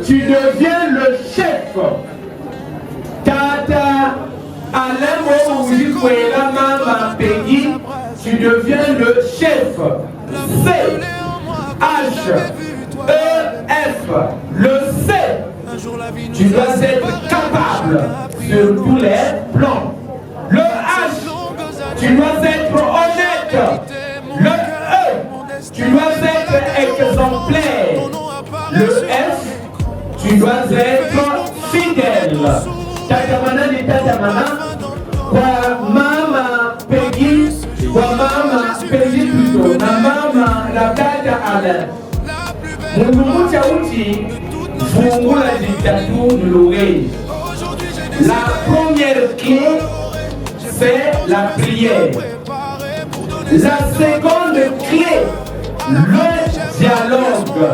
Tu deviens le chef. Tata Alain Moujikwela Mama Peggy, tu deviens le chef. C H E F, le C. Tu dois être capable sur tous les plans. Le H, tu dois être honnête. Le E, tu dois être exemplaire. Le F, tu dois être fidèle. Tatamana ni tatamana, kwa mama Peggy, kwa mama Peggy plutôt, na mama la tata Alain. Mungumucha uchi, fungu la dictature de l'oreille. La première clé, c'est la prière. La seconde clé, le dialogue.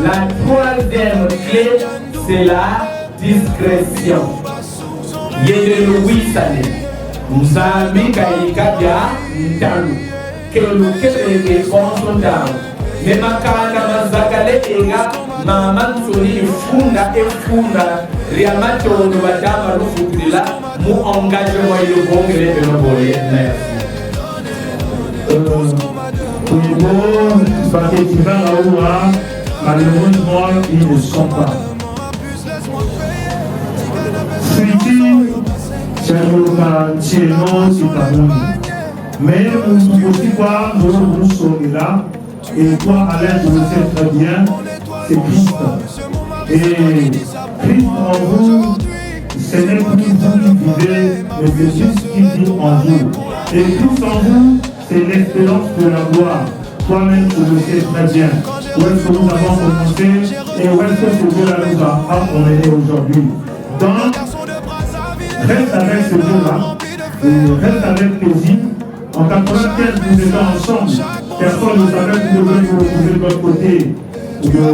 La troisième clé, c'est la discrétion. Yede Louis Sané, Mzambi Kaikabia, Ntalu, Kelu Kele Konsondan, Nemakana Mazakale Ega, Maman Soli, Funda et Funda, Riamato, Madame Rufutila, Mou engagement et le bon gré de l'envoyer. Merci. Malheureusement, ils ne sont pas. Futur, c'est le Tchéno, c'est pas nous. Mais nous aussi pas, nous sommes là. Et toi, Alain, vous le savez très bien, c'est Christ. Et Christ en vous, ce n'est plus vous qui vivez, mais c'est Christ qui vit en vous. Et Christ en vous, c'est l'expérience de la gloire. Toi-même, tu le sais très bien. Où est-ce que nous avons commencé et où est-ce que ce Dieu-là nous a emmené aujourd'hui. Donc, reste avec ce Dieu-là, reste avec plaisir. En 95, nous étions ensemble. Personne ne savait que nous devions nous retrouver de l'autre côté de la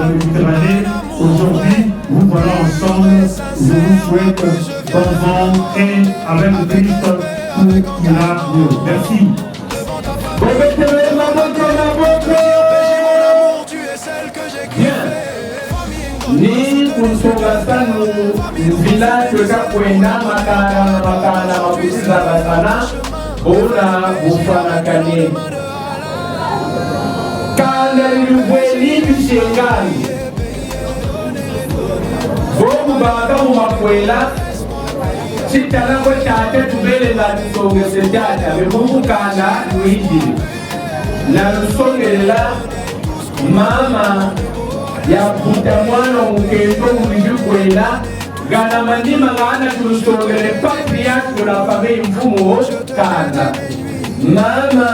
Méditerranée. Aujourd'hui, nous voilà ensemble. Je vous souhaite bon vent et avec le Christ, tout ira mieux. Merci. Ni kunsongasanu village kakwenda makana makusiza basana bona bufana kane kana liweli bishengani bobu baba mumakwela chitana ko tate tubele la tsongese tata bebubu kana luiji na lusongela mama ya puta mwana mukendo mwijukwela gana mandima ngana tulusongele patriarche de la famille mfumo kana mama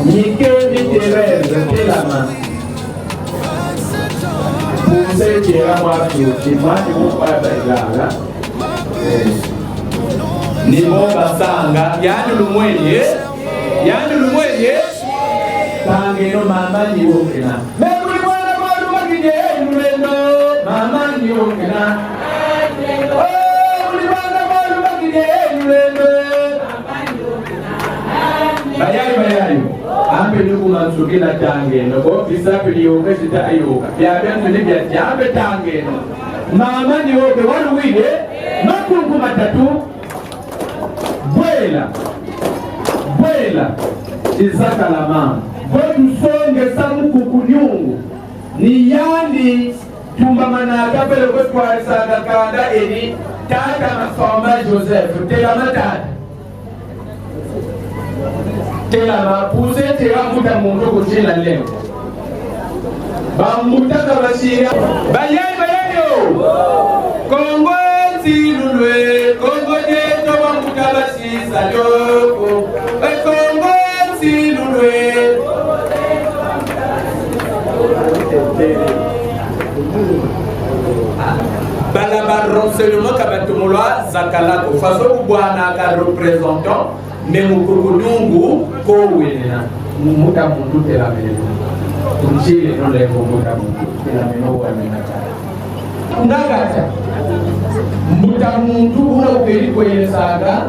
Nike Teresa Telama Puse kera mwafu kimwati mupaya baigala ni moba sanga yani lumwenye tangeno mama ni wokena mekuli mwana mwana magije mulendo mama ni wokena mekuli mwana mwana magije mulendo bayari ambe nuku mansukila tangeno ko bisapili yoke sitayoka byabyantu nibya jambe tangeno mama ni woke waluwile makungu matatu bwela izaka la mama Bodu songe samu kukunyungu ni yani tumbamana kapele kwa saga kanda eri tata masoma Joseph tela mapuse tela muta mundu kuchila leo bamuta kabashira bayayo Kongo zilulwe Kongo jeto bamuta bashisa loko Kongo zilulwe Balaba renseignement kabatumulwa zakalako faso kubwana ka représentant memukudungu ko wenena mumuta mundu tela meno tunjile no le mumuta mundu tela meno wamena ndagacha muta mundu una ukeli kwenye saga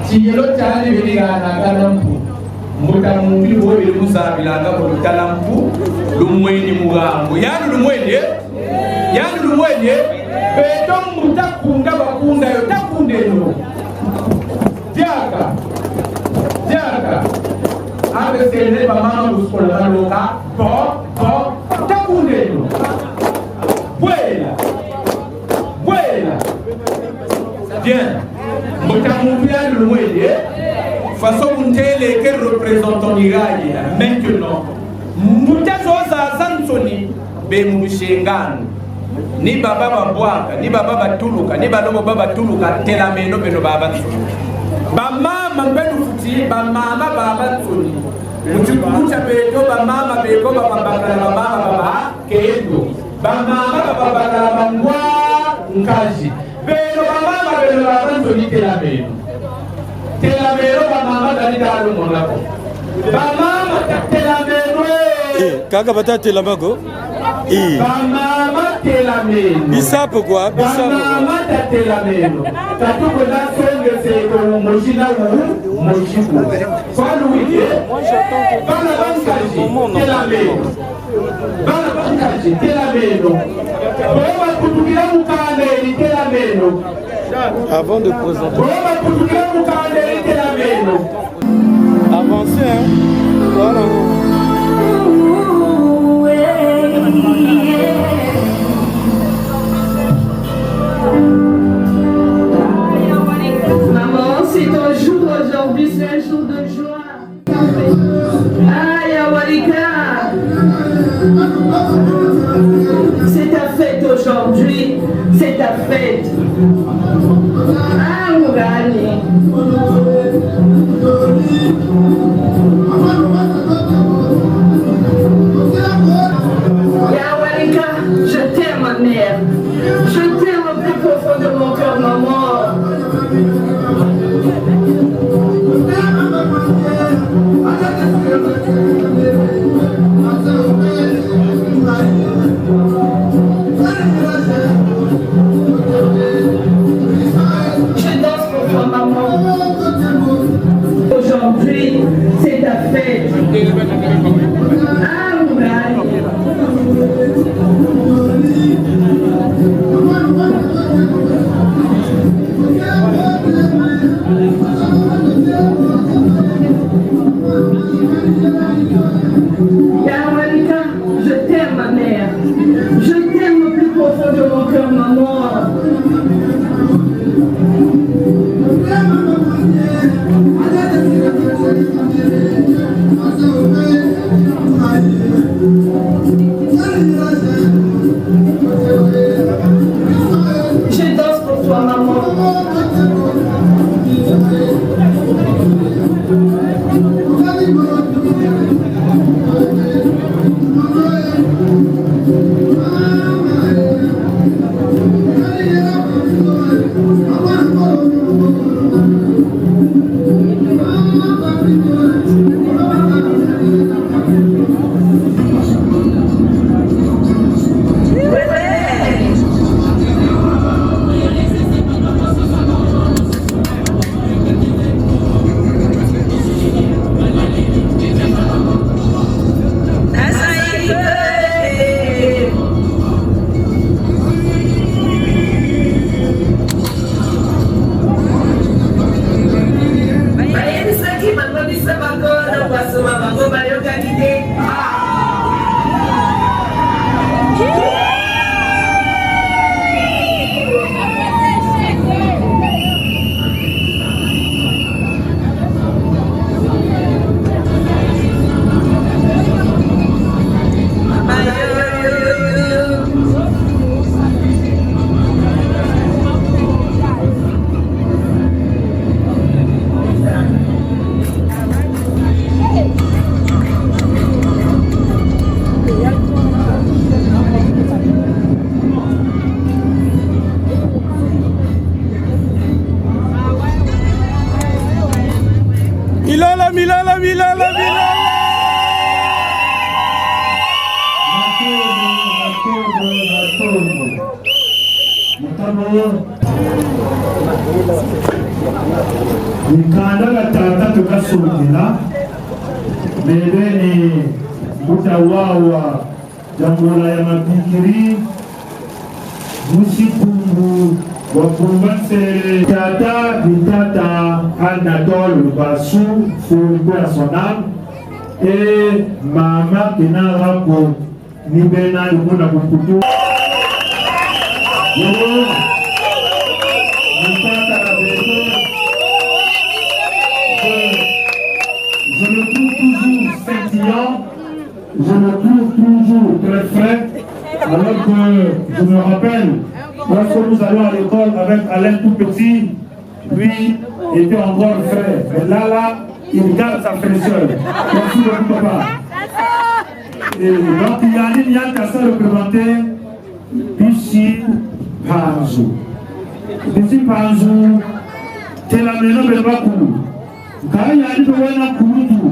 Tigelo chani biligana kalampu. Muta mumbi wo bili musabilanga ko talampu lumweni mugambo. Yani lumweni? Yani lumweni? Beto mutakunda bakunda yo takunde no. Diaka. Abe sele ba mama buskola baloka. Bo takunde no. Buena. Bien. Moutamoubia le Mouédé, façon Moutélé qui représente Nigari, maintenant. Moutazosa Sansoni, Bemouchengan, ni Baba Babouaka, ni Baba Batuluka, ni Baba Tuluka, Telameno Beno Baba. Bamama Benouti, Bamama Baba Tsuni. Moucha Beto, Bamama Beko, Baba Kedo, Bamama Baba Nkaji. Pero mama belo babanzo ni telameno mama dali dalu monako mama telameno kaka bata telamago mama telameno bisa pourquoi mama telameno tatu kola songe se ko mojina wu mojiku kwa luide bana bankaji telameno bana bankaji telameno baba kutukira mukande ni telameno avant de présenter baba kutukira mukande ni telameno avancez hein voilà. Maman, c'est ton jour aujourd'hui, c'est un jour de joie. Aïe, Awalika. C'est ta fête aujourd'hui, c'est ta fête. Ah, Mougani. Awalika, je t'aime, ma mère. Je t'aime au plus profond de mon cœur, maman. Je danse pour toi, maman. Aujourd'hui, c'est ta fête. Ah, Mougani. Yamalika, je t'aime, ma mère. Je t'aime au plus profond de mon cœur, maman. Je danse pour toi, maman. Milala. Nikanda la tata tukasongela mbeleni utawawa jamhuri ya mabikiri musikungu wakumbansere tata ni tata Anatole Bassou Foucault à son âme et mama Kenara pour Nibena Yumuna Kukutu je me trouve toujours scintillant, je me trouve toujours très frais, alors que je me rappelle, lorsque nous allions à l'école avec Alain tout petit, lui était encore frais. Mais là, il garde sa fraîcheur. Merci beaucoup, papa. Et donc, il y a une Yann Kassa représenté, Pichi Panzou. Pichi Panzou, c'est la maison de Bakou. Quand il y a une personne Kouroutou,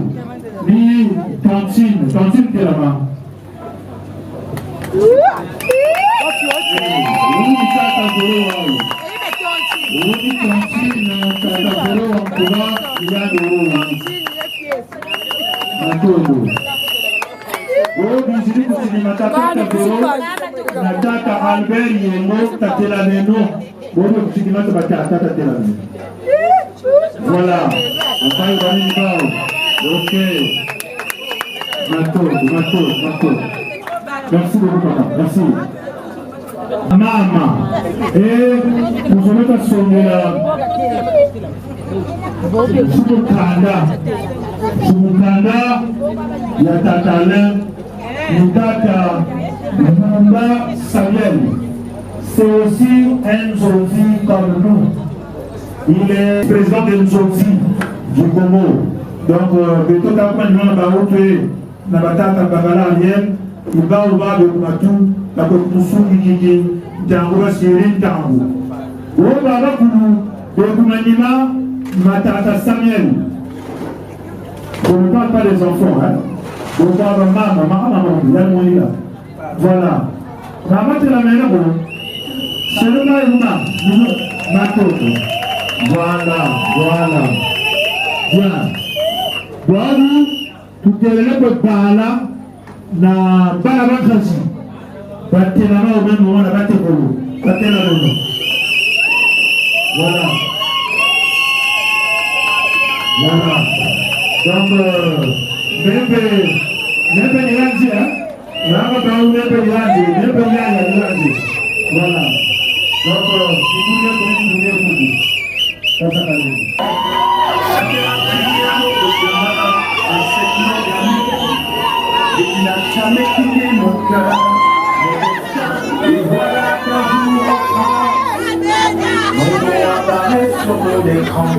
ni Tantine qui est là-bas. Nataka Albert Yengo tatela neno bono kusikimata batata tatela neno. Voilà, on va y aller là. OK. Mato. Merci beaucoup papa. Merci. Mama. Et nous allons passer Subukanda ya tatalen Mutaka Mamba Samuel. C'est aussi un Nzonzi comme nous. Il est président de Nzonzi du Congo. Donc, Beto Kapman Baote, Nabatata Babala Alien, il va au bas de Matou, la Kokusu Kiki, Tango Sirin Tango. Au Baba Koulou, Bekumanima, Matata Samuel. On ne parle pas des enfants, hein. On parle de maman, voilà. Maman, tu la mets c'est le maïma, voilà. Bien. Voilà, tout est là pour parler, na balabakasi. Batelama au même moment, la batekolo. Batelama. Voilà. Donc, même Nirandi, hein? Voilà. Donc, il n'a jamais quitté mon cœur. Et voilà qu'un jour, mon nom apparaît sur mon écran.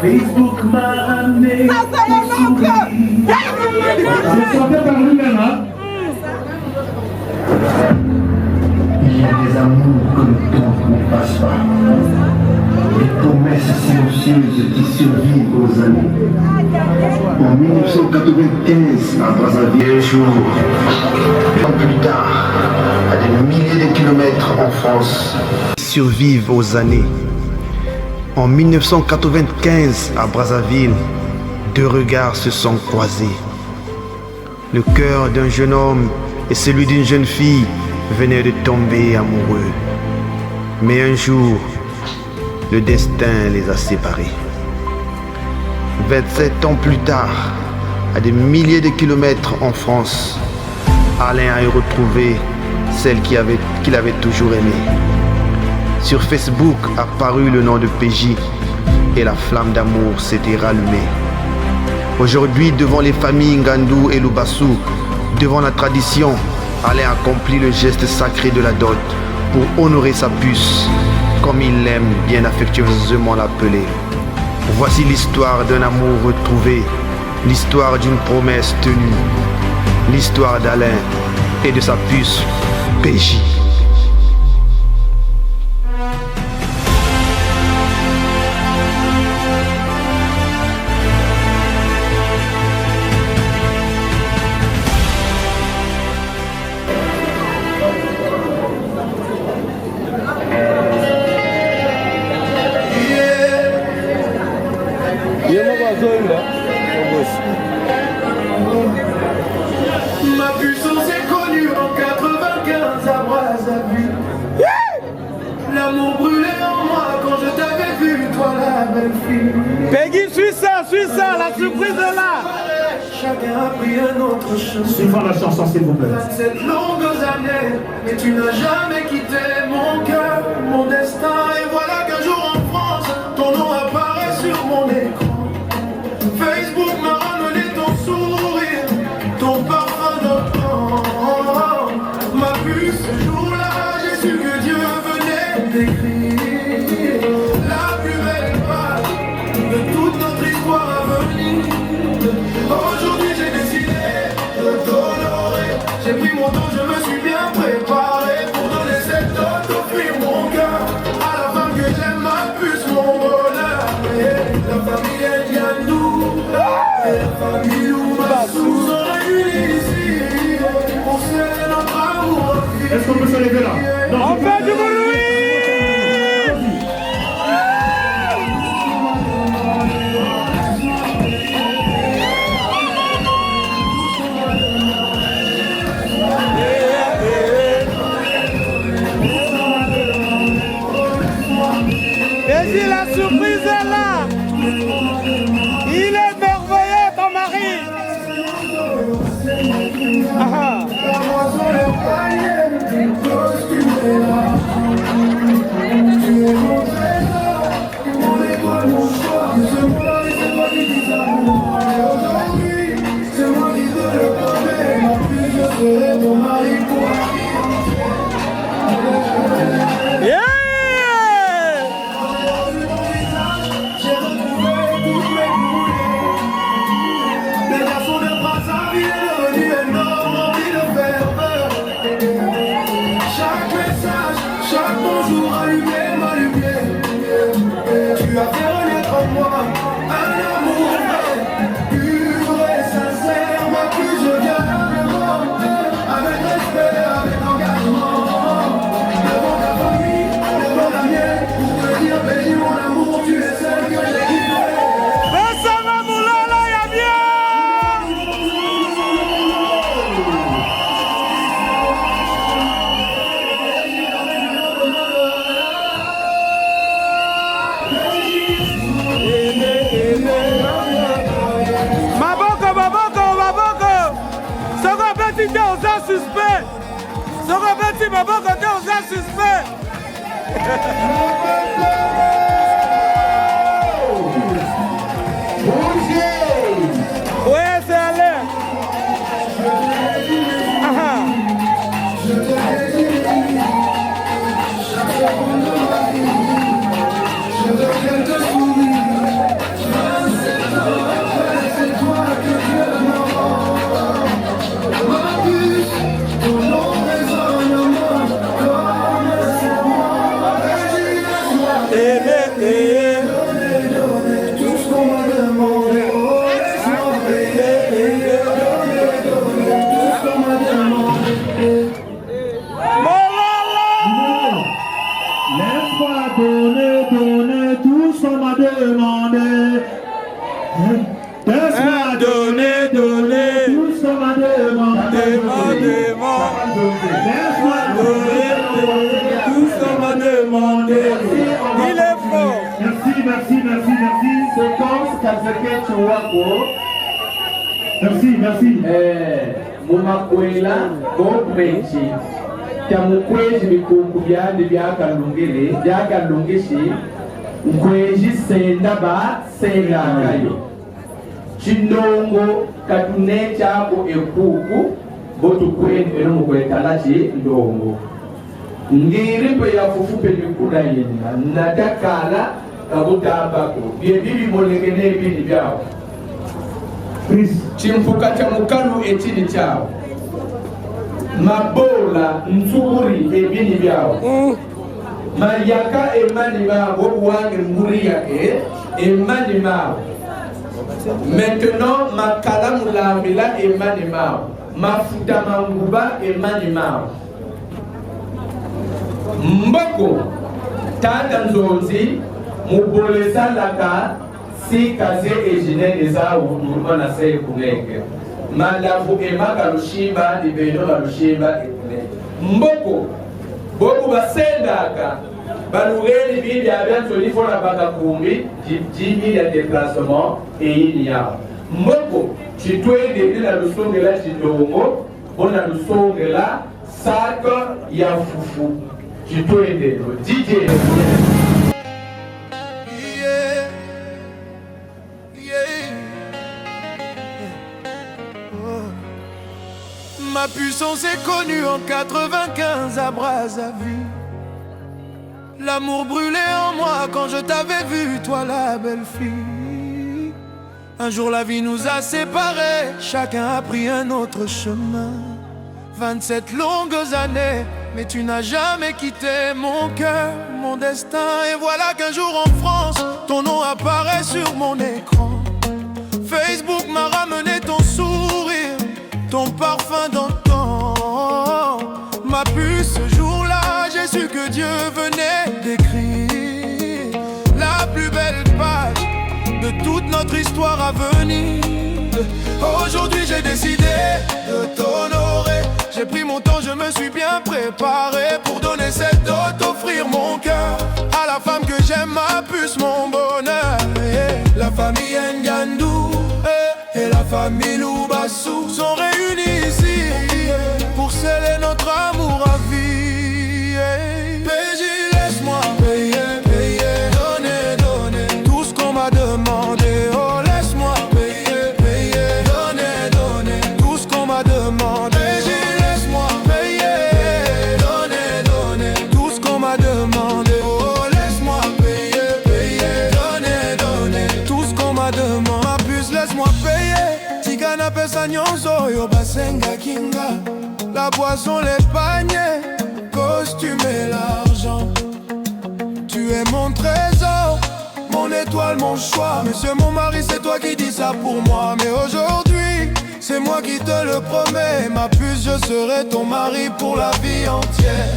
Facebook m'a amené au sourire. Je sentais par lui-même, hein? Il y a des amours que le temps ne passe pas. Des promesses silencieuses qui survivent aux années. En 1995, à Brazzaville, un jour, plus tard, à des milliers de kilomètres en France, survivent aux années. En 1995, à Brazzaville, deux regards se sont croisés. Le cœur d'un jeune homme et celui d'une jeune fille venaient de tomber amoureux. Mais un jour, le destin les a séparés. 27 ans plus tard, à des milliers de kilomètres en France, Alain a retrouvé celle qu'il avait toujours aimée. Sur Facebook a paru le nom de PJ et la flamme d'amour s'était rallumée. Aujourd'hui, devant les familles Ngandou et Lubassou, devant la tradition, Alain accomplit le geste sacré de la dot pour honorer sa puce, comme il l'aime bien affectueusement l'appeler. Voici l'histoire d'un amour retrouvé, l'histoire d'une promesse tenue, l'histoire d'Alain et de sa puce PJ. Ma puissance est connue en 95 à Brazzaville. L'amour brûlait en moi quand je t'avais vu, toi la belle fille. Peggy, suis ça, la surprise est là. Chacun a pris un autre chemin. Suivant la chanson, s'il vous plaît. Cette longue année, mais tu n'as jamais quitté mon cœur, mon destin. Et voilà qu'un jour en France, ton nom apparaît sur mon écran. Facebook m'a ramené ton sourire, ton parfum d'enfant. Ma puce, ce jour-là, j'ai su que Dieu venait d'écrire la plus belle page de toute notre histoire à venir. Aujourd'hui j'ai décidé de t'honorer. J'ai pris mon temps, je me suis bien préparé pour donner cette dot, offrir mon cœur à la femme que j'aime, ma puce, mon bonheur. Et la famille elle vient de nous, et la famille nous va tous sont réunis ici pour sceller notre amour. Est-ce qu'on peut se lever là? Non, On fait du bruit. Vas-y, la surprise est là. Il est merveilleux, ton mari. Ah. Suspect. Ce qu'on fait, si maman côté on s'est suspect. Ouais, c'est allé. Donner tout ce qu'on m'a demandé. Laisse-moi donner tout ce qu'on m'a demandé. Laisse-moi donner tout ce qu'on m'a demandé. Il est fort. Merci. Séquence Kazake Chouako. Merci. Mumakwela Gopmechi. Kamukwezi bikungu byandi byakalungishi nkweji senda ba sendangayo chindongo katune chako ekuku botukwenu eno mukwetalachi ndongo ngiripo ya fufupe bikuda yenna natakala kabutambako byebibi molekene ebini byao chimfuka cha mukalu echini chao mabola nsuri ebini byao mayaka emani mao wange nguri yake emani mao maintenant makalamu lambila emani mao mafuta manguba emani mao mboko tata nzonzi mubolesa laka si kaze ejine eza uruma na se kuneke malavu emaka lushimba libeno balushimba ekune mboko boku basendaka balugeli bidi abyanso lifona bakakumbi 10 000 ya déplacement eyini yao mboko chitwende na lusongela chidongo bona lusongela saka ya fufu chitwende no DJ Ma puissance est connue en 95 à Brazzaville. L'amour brûlait en moi quand je t'avais vu, toi la belle fille. Un jour la vie nous a séparés, chacun a pris un autre chemin. 27 longues années, mais tu n'as jamais quitté mon cœur, mon destin. Et voilà qu'un jour en France, ton nom apparaît sur mon écran. Facebook m'a ramené ton sourire, ton parfum d'antan. M'a pu ce jour-là, j'ai su que Dieu venait d'écrire la plus belle page de toute notre histoire à venir. Aujourd'hui j'ai décidé de t'honorer. J'ai pris mon temps, je me suis bien préparé pour donner cette dot, offrir mon cœur à la femme que j'aime, ma puce, mon bonheur. La famille Ngandou et la famille Loubassou sont réunis ici pour sceller notre amour à vie. PJ, laisse-moi payer, donner tout ce qu'on m'a demandé. Oh, laisse-moi payer, donner tout ce qu'on m'a demandé. PJ, laisse-moi payer, donner tout ce qu'on m'a demandé. Oh, laisse-moi payer, donner tout ce qu'on m'a demandé. Ma puce, laisse-moi payer. Tigana pesa nyonso yo basenga kinga. La boisson, les paniers, costume et l'argent. Tu es mon trésor, mon étoile, mon choix. Monsieur mon mari, c'est toi qui dis ça pour moi. Mais aujourd'hui, c'est moi qui te le promets. Ma puce, je serai ton mari pour la vie entière.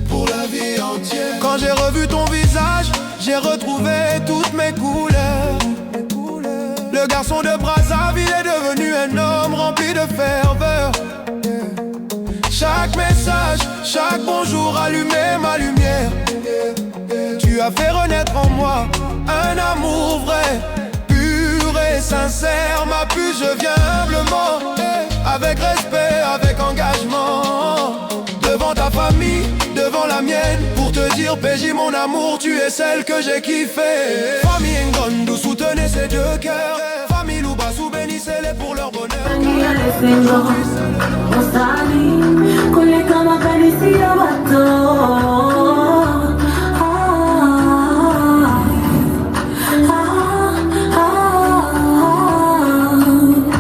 Pour la vie entière. Quand j'ai revu ton visage, j'ai retrouvé toutes mes couleurs. Le garçon de Brazzaville est devenu un homme rempli de ferveur. Chaque message, chaque bonjour allumait ma lumière. Tu as fait renaître en moi un amour vrai, pur et sincère. Ma puce, je viens humblement, avec respect, avec engagement, devant ta famille, devant la mienne, pour te dire PJ mon amour, tu es celle que j'ai kiffé. Famille Ngandou, soutenez ces deux cœurs. Famille Loubassou, bénissez-les pour leur bonheur.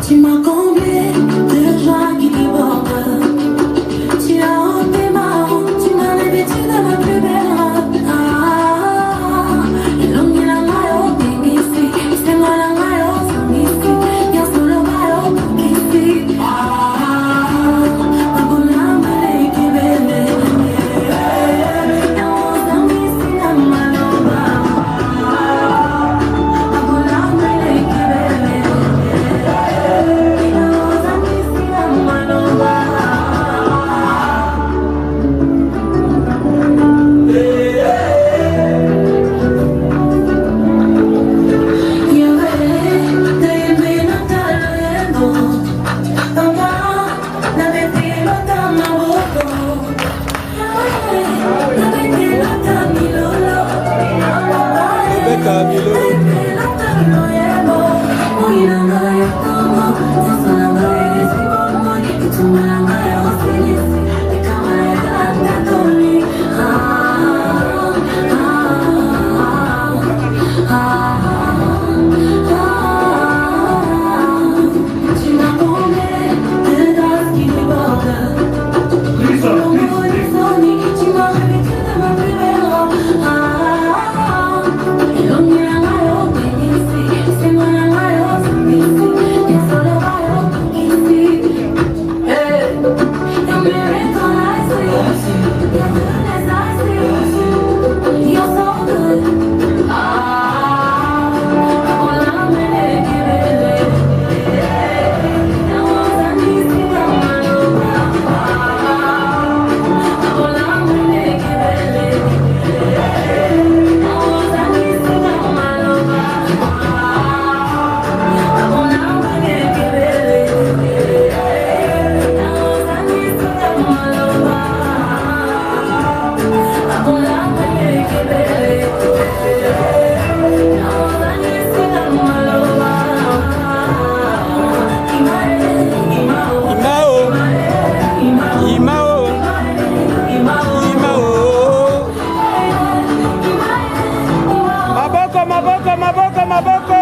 Tu m'as comblé de joie qui déborde. Tu as ôté ma honte, tu m'as revêtu de ma plus belle robe. L'homme la maillot ici, c'est moi la maillot sans ici. Y'a sous le maillot ici. Ma bonne âme est qui belle. Y'a mon ami ici la maloba. Ma bonne âme est qui belle. Tu m'as revêtu de ma plus belle robe. maboko maboko.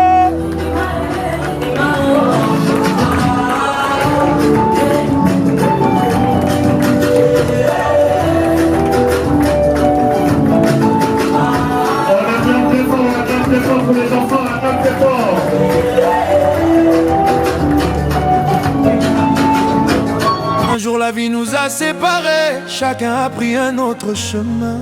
Pour les enfants, un peu fort. Un jour la vie nous a séparés, chacun a pris un autre chemin.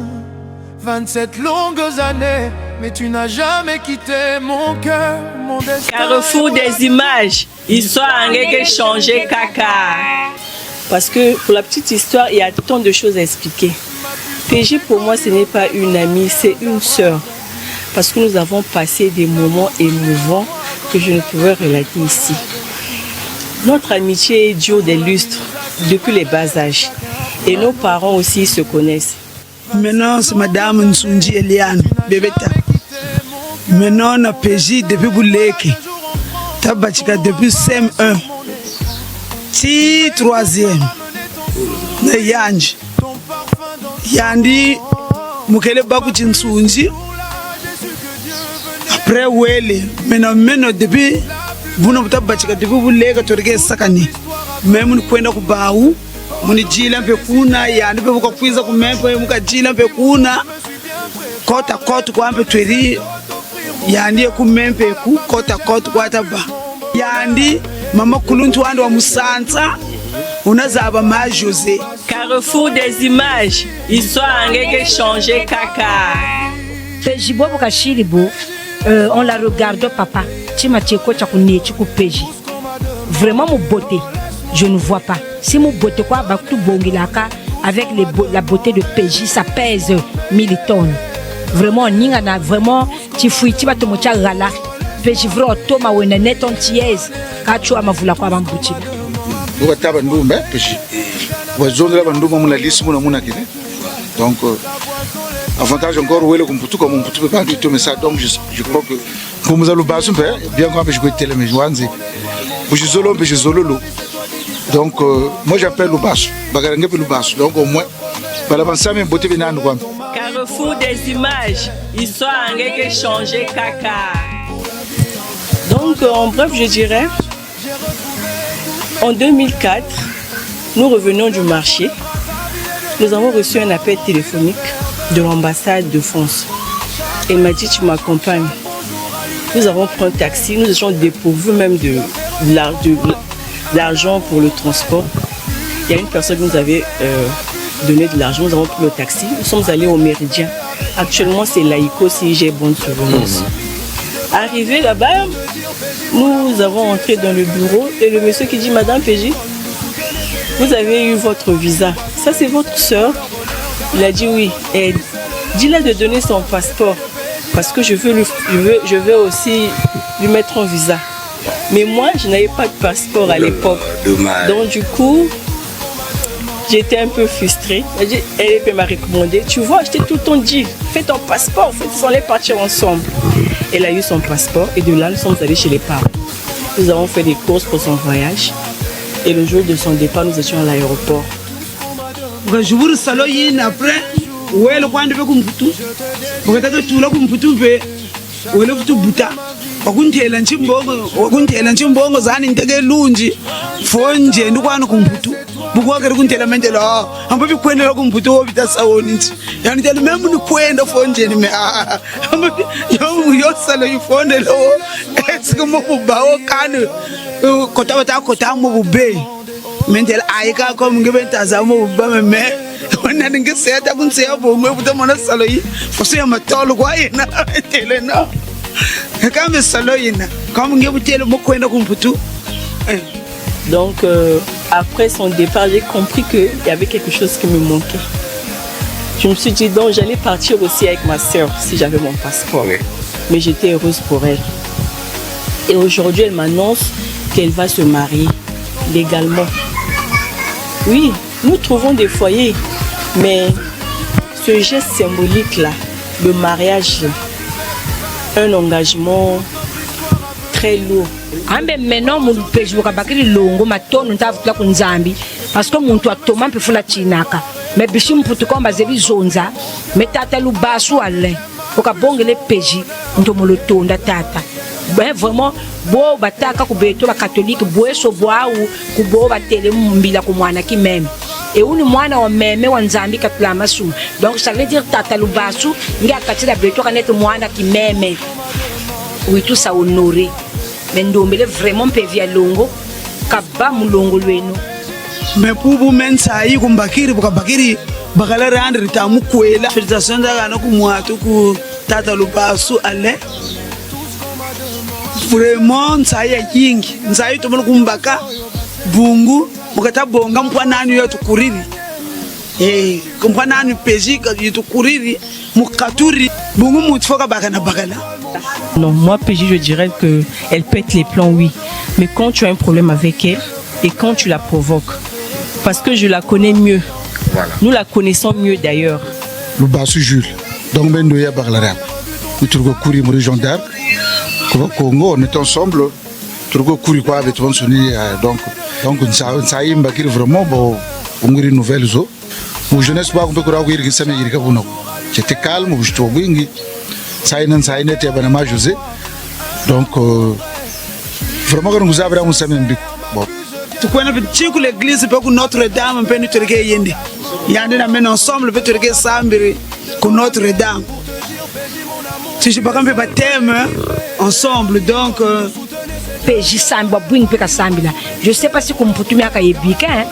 27 longues années, mais tu n'as jamais quitté mon cœur, mon destin. Carrefour des images, histoire en changer caca. Parce que pour la petite histoire, il y a tant de choses à expliquer. PJ pour moi ce n'est pas une amie, c'est une sœur. Parce que nous avons passé des moments émouvants que je ne pouvais relater ici. Notre amitié dure des lustres depuis les bas âges. Et nos parents aussi se connaissent. Maintenant, c'est Madame Nsunji Eliane, Bébéta. Maintenant, on a PJ depuis Bouleke. Tabachika depuis CM1. Ti 3e. Na Yanji. Yandi, Mukele Baku Nsunji. Après, Wele. Maintenant, depuis, vous n'avez pas battu depuis Bouleke, tu regardes Sakani. Même nous pouvons nous baou. Munijila mpekuna yani pe bukakwiza kumempe mukajila mpekuna kota kota kwampe tweri yani kumempe ku kota kota kwataba yani mama kuluntu wandi wa Musanza unazaba ma José. Carrefour des images, histoire ngeke changer kaka. Peji bobo kashiribo on la regarde papa chima cheko cha kunechi ku peji. Vraiment mon beauté. Je ne vois pas. Si mon beauté quoi, avec la beauté de PJ, ça pèse 1000 tonnes. Vraiment, n'ingana vraiment, tu fouilles, tu vas te montrer à la PJ vrai automa ou une net entière. Quand tu as ma voula quoi m'emboutir. Nous avons un peu PJ. Nous avons un peu la liste mon akine. Donc avantage encore où est le computer comme on peut pas du tout mais ça donc je crois que pour nous allons baser bien quand je vais télé mais je zolo. Donc, moi j'appelle le basso. Donc, au moins, Carrefour des images, histoire en changer caca. Donc, en bref, je dirais, en 2004, nous revenons du marché. Nous avons reçu un appel téléphonique de l'ambassade de France. Elle m'a dit, tu m'accompagnes. Nous avons pris un taxi, nous étions dépourvus même de l'argent pour le transport. Il y a une personne qui nous avait donné de l'argent, nous avons pris le taxi, nous sommes allés au Méridien. Actuellement c'est Laïco si j'ai bonne souvenance. Arrivé là-bas, nous avons entré dans le bureau et le monsieur qui dit Madame PJ, vous avez eu votre visa. Ça c'est votre soeur? Il a dit oui. Et dis-la de donner son passeport parce que je veux aussi lui mettre un visa. Mais moi, je n'avais pas de passeport à l'époque. Donc du coup, j'étais un peu frustrée. Elle m'a recommandé, tu vois, je t'ai tout le temps dit, fais ton passeport, on allait partir ensemble. Elle a eu son passeport et de là, nous sommes allés chez les parents. Nous avons fait des courses pour son voyage. Et le jour de son départ, nous étions à l'aéroport. Wakuntela nchimbongo zani nteke lunji fonje ndikwana kumputu bukwakere kuntela mentela ambapi kwendela kumputu wobita sawoni nti yani tele memu ni kwenda fonje ni me ambapi yo sala yifonde lo esikumo kubawo kanu kota mo bube mentela ayika ko ngibenta za mo bube me wana ningiseta kunseya bomwe butamona sala yi fosi ya matolo kwa yena tele na. Donc après son départ, j'ai compris qu'il y avait quelque chose qui me manquait. Je me suis dit donc j'allais partir aussi avec ma soeur si j'avais mon passeport. Mais j'étais heureuse pour elle. Et aujourd'hui elle m'annonce qu'elle va se marier légalement. Oui, nous trouvons des foyers, mais ce geste symbolique là, le mariage, un engagement très lourd. Maintenant, mon pêche, vous avez longo, ma tonne, nous avons fait Nzambi, parce que mon toit Thomas peut faire la chinaka. Mais Bichim pour tout comme Bazebi Zonza, mais Tata Lubasu Alain, pour que bon les pêches, ntomolotonda tata ben vraiment bo bataka kubeto ba catholique bo so boau kubo batele mbila ku mwana ki meme et uni mwana wa meme wa nzambi katula masu donc ça veut dire tata Lubasu ngia katila beto kanete mwana ki meme oui tout ça honoré mais ndombele vraiment pe via longo kaba mulongo lwenu mais pour vous mensa yi kumbakiri bukabakiri bakala rendre tamu kwela félicitations daga ku mwatu ku tata Lubasu ale vraiment nzaya yingi nzaya tomolo kumbaka bungu mukata bonga mpwanani yetu kuriri mpwanani pejika yetu kuriri mukaturi bungu mutfoka bakana bakala. Non, moi PJ je dirais que elle pète les plombs, oui, mais quand tu as un problème avec elle et quand tu la provoques, parce que je la connais mieux. Voilà. Nous la connaissons mieux d'ailleurs. Lubasu Jules donc ben doya bakala nous turgo kuri mu région d'Arc Congo, on est ensemble. Turgo kuri kwa avec ton soni donc ça y mbakiri vraiment bon ngiri nouvelle zo. Mu jeunesse ba kumbe kura kwiri kisame yirika buno. J'étais calme, je suis wingi. Ça y n'était pas ma José. Donc vraiment quand nous avons un semaine bon. Tu connais petit que l'église peut que Notre-Dame peut nous turquer yende. Yande na men ensemble peut turquer sambiri que Notre-Dame. Si je pas comme baptême ensemble donc PJ samba bwing peka sambila. Je sais pas si comme potumi aka yebika hein.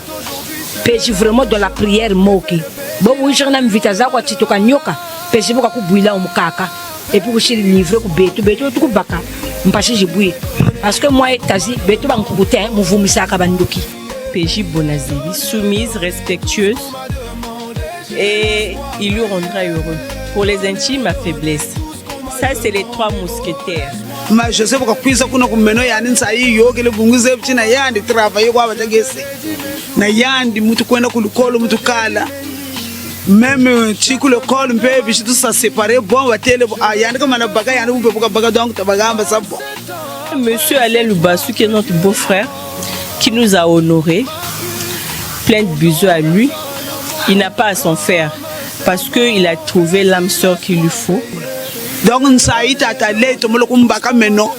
PJ vraiment dans la prière moki. Bon oui je n'invite za kwa titoka nyoka. PJ boka kubuila omukaka. Et puis aussi livrer ku beto tout baka. Mpashi jibui. Parce que moi tazi beto ba nkubutin muvumisa ka bandoki. PJ Bonazeli, soumise, respectueuse et il lui rendra heureux. Pour les intimes, ma faiblesse. Ça, c'est les 3 mousquetaires. Mais je sais pourquoi puisse qu'on a comme maintenant yani nsayi yoke le bunguze na yandi travailler kwa batagese. Na yandi mutu kwenda kulukolo mutu kala. Même chiku le col mpe bishi tout ça séparé bon batele yandi comme na baga yandi mpe baga donc tabagamba ça bon. Monsieur Alain Lubasu qui est notre beau-frère qui nous a honorés. Plein de bisous à lui. Il n'a pas à s'en faire parce qu'il a trouvé l'âme sœur qu'il lui faut. Donc nsayi tata le tomolo kumbaka meno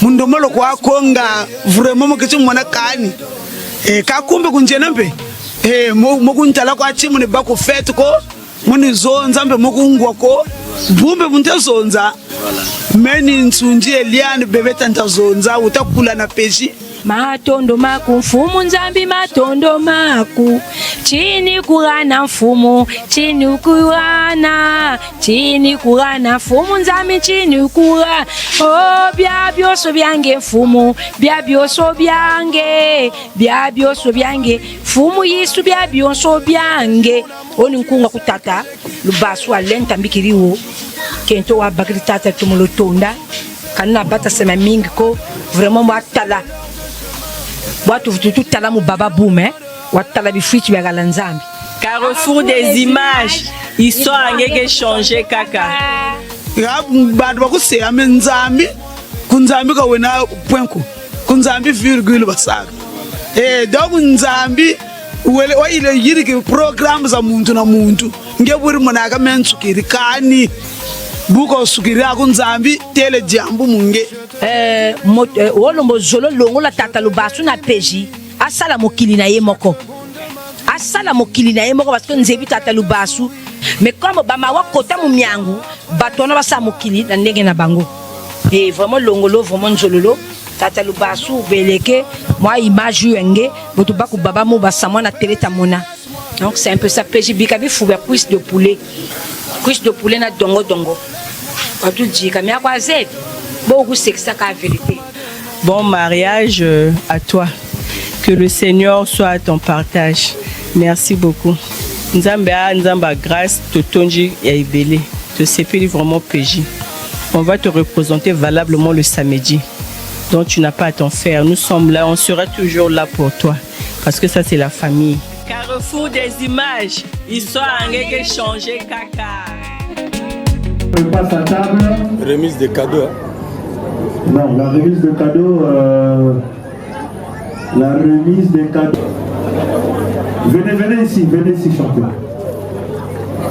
mundomolo kwa konga vraiment mokitu mwana kani ka kumbe kunjena mpe mokuntala kwa chimu ne bako fete ko muni zonza mbe mokungwa ko bumbe bunte zonza meni nsunji eliane bebeta ntazonza utakula na peji matondo maku mfumu nzambi matondo maku chini kurana mfumu chini kurana mfumu nzambi chini kurana oh bya byoso byange mfumu bya byoso byange mfumu yisu bya byoso byange oni nkunga kutata Lubasu alenta mbikiriwo kento wa bakiri tata tumolotonda kana bata sema mingi ko vraiment watala watu tout tala mu baba boum watala bifichi bya galanzambi Carrefour des images histoire ngeke changer kaka ya bantu bakuse amenzaambi kunzambi ka wena point kunzambi virgule basaka donc nzambi wele wa ile yirike programme za muntu na muntu ngeburi monaka mensukiri kani buko sukiri akunzambi tele jambu munge wolombo zolo longo la tata Lubasu na peji asala mokili na ye moko parce que nzebi tata Lubasu mais comme bama wa kota mu miangu batona basa mokili na ndenge na bango et vraiment longolo vraiment zololo tata Lubasu beleke moi image yenge boto baku baba mo basama na télé tamona donc c'est un peu ça peji bikabi fuba cuisse de poulet na dongo tu dis kamia kwa zeb beaucoup c'est ça la vérité. Bon mariage à toi. Que le Seigneur soit à ton partage. Merci beaucoup. Nzamba grâce totonji ya ibele. Te sepeli vraiment PJ. On va te représenter valablement le samedi. Donc tu n'as pas à t'en faire. Nous sommes là, on sera toujours là pour toi. Parce que ça c'est la famille. Carrefour des images. Histoire ngeke changer kaka. On passe à table. Remise de cadeaux. Non, la remise de cadeaux. Venez ici chanter.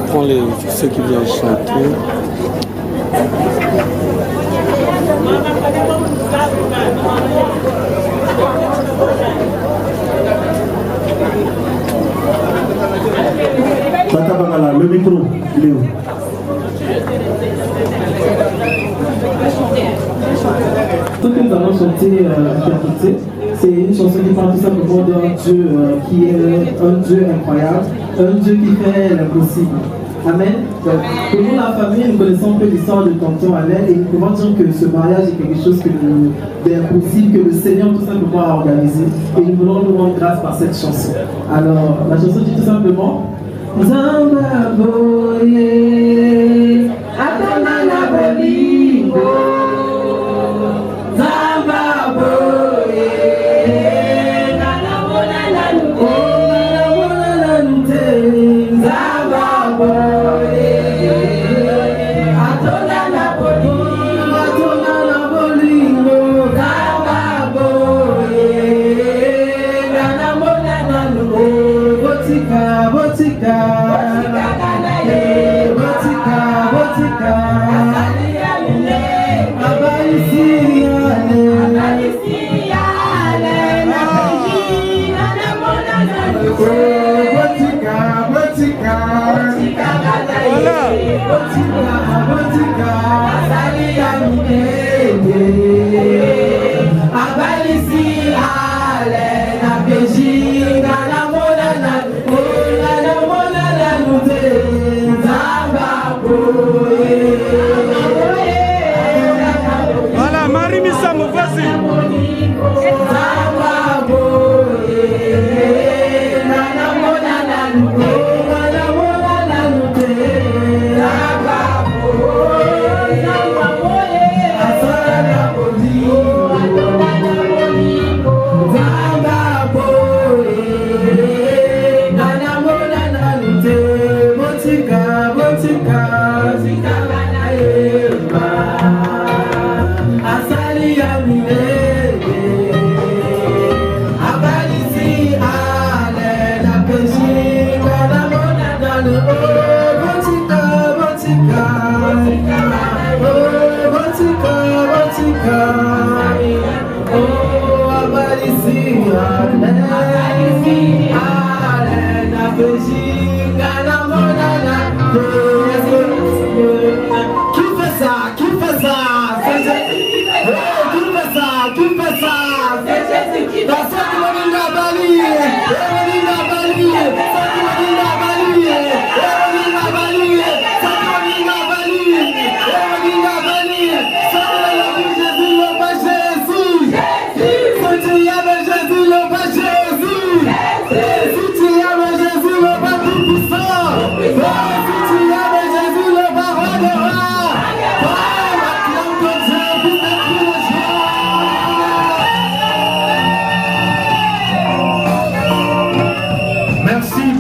Prends ceux qui viennent chanter. Le micro, Léo. Ce que nous allons chanter, interpréter, c'est une chanson qui parle tout simplement d'un Dieu qui est un Dieu incroyable, un Dieu qui fait l'impossible. Amen. Donc, pour nous, la famille, nous connaissons un peu l'histoire de tonton Alain et nous pouvons dire que ce mariage est quelque chose d'impossible que le Seigneur tout simplement a organisé et nous voulons nous rendre grâce par cette chanson. Alors, la chanson dit tout simplement Zamba boye, atamana bolingo. Zamba boye, nanamona nanute. Zamba boye, atonana bolingo. Zamba boye, nanamona nanute. Botika, botika. Voilà, Marie Missamo, vas-y.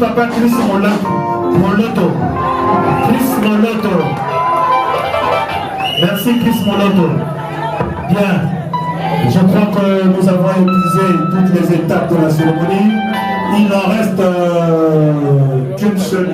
Papa Chris Moloto. Chris Moloto. Merci Chris Moloto. Bien. Je crois que nous avons épuisé toutes les étapes de la cérémonie. Il en reste qu'une seule.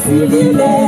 Esivile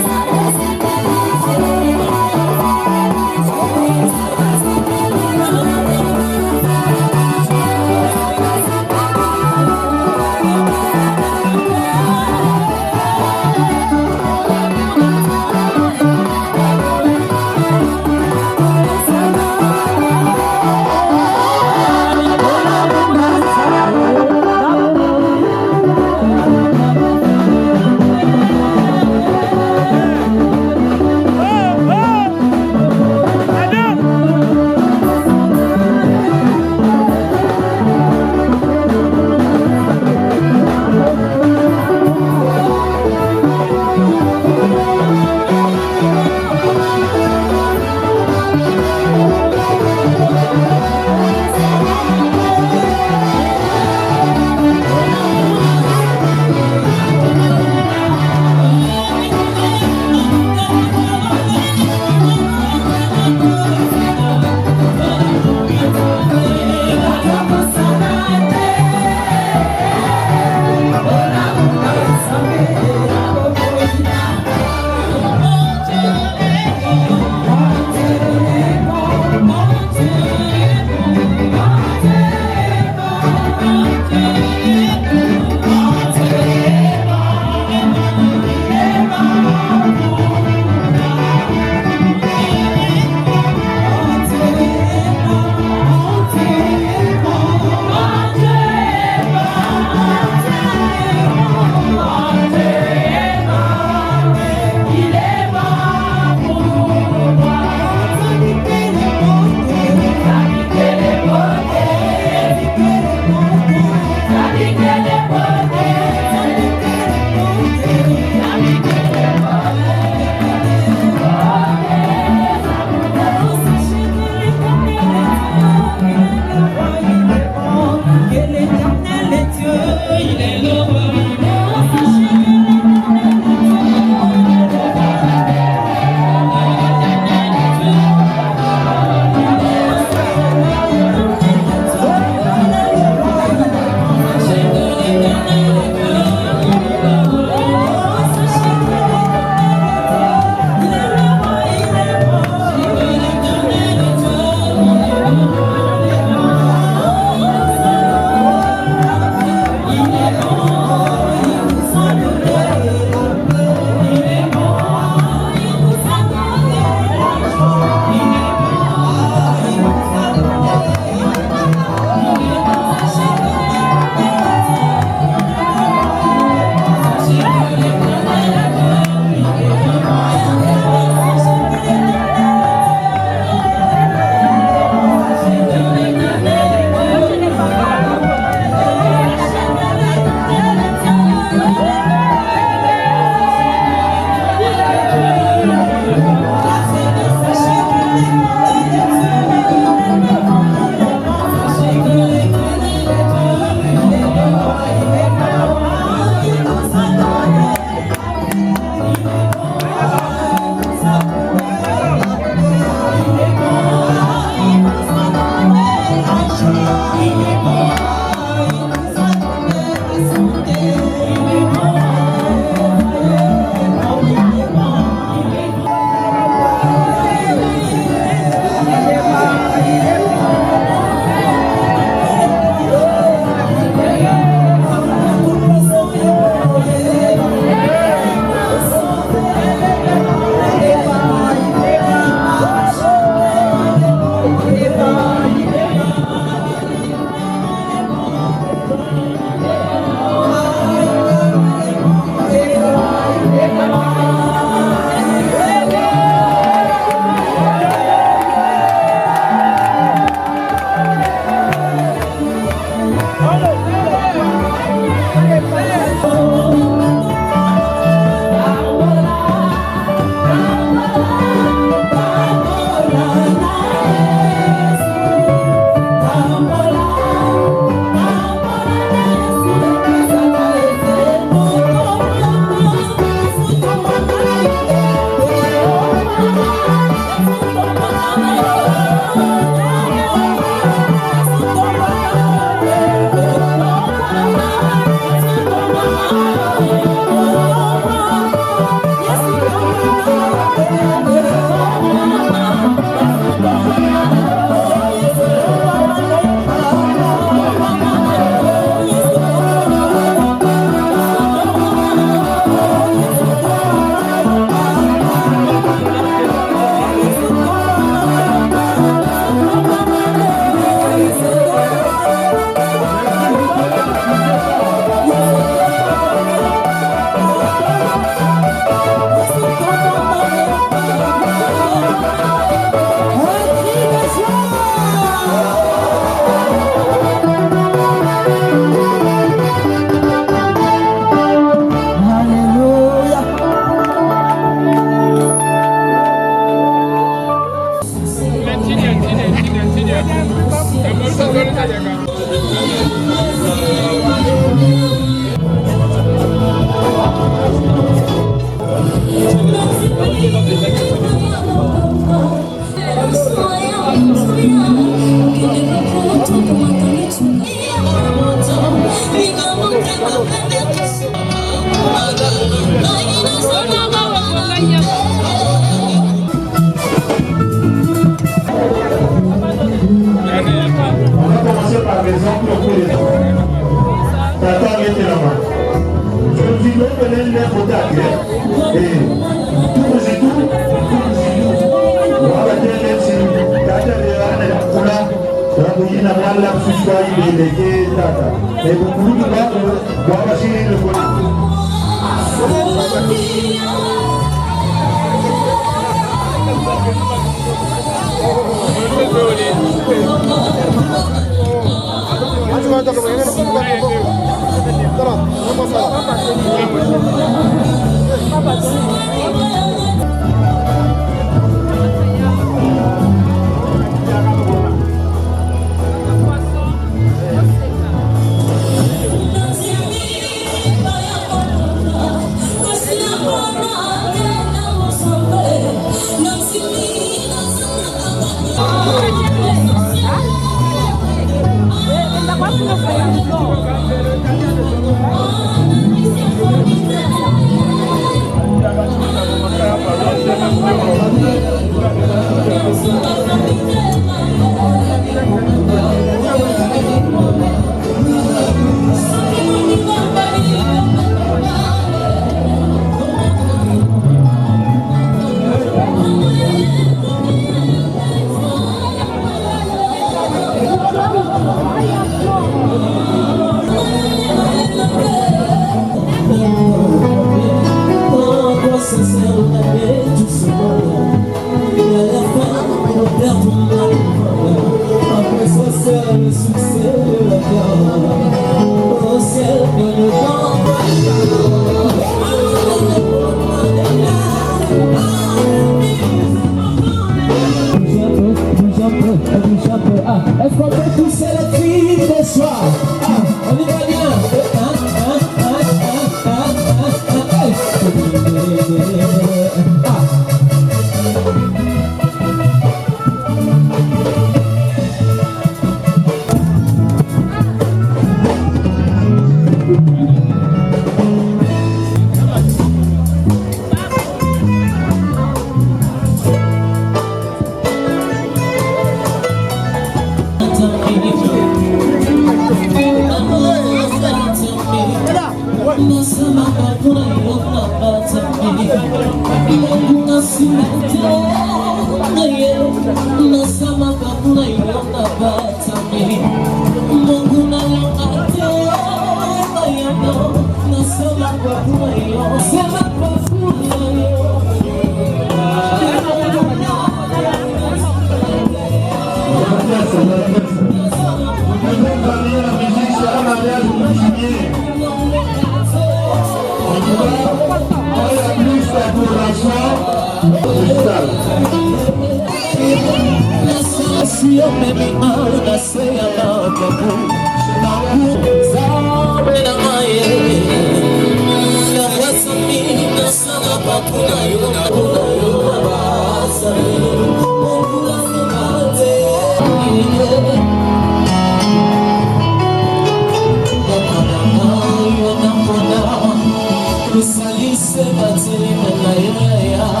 Salisse batili na ya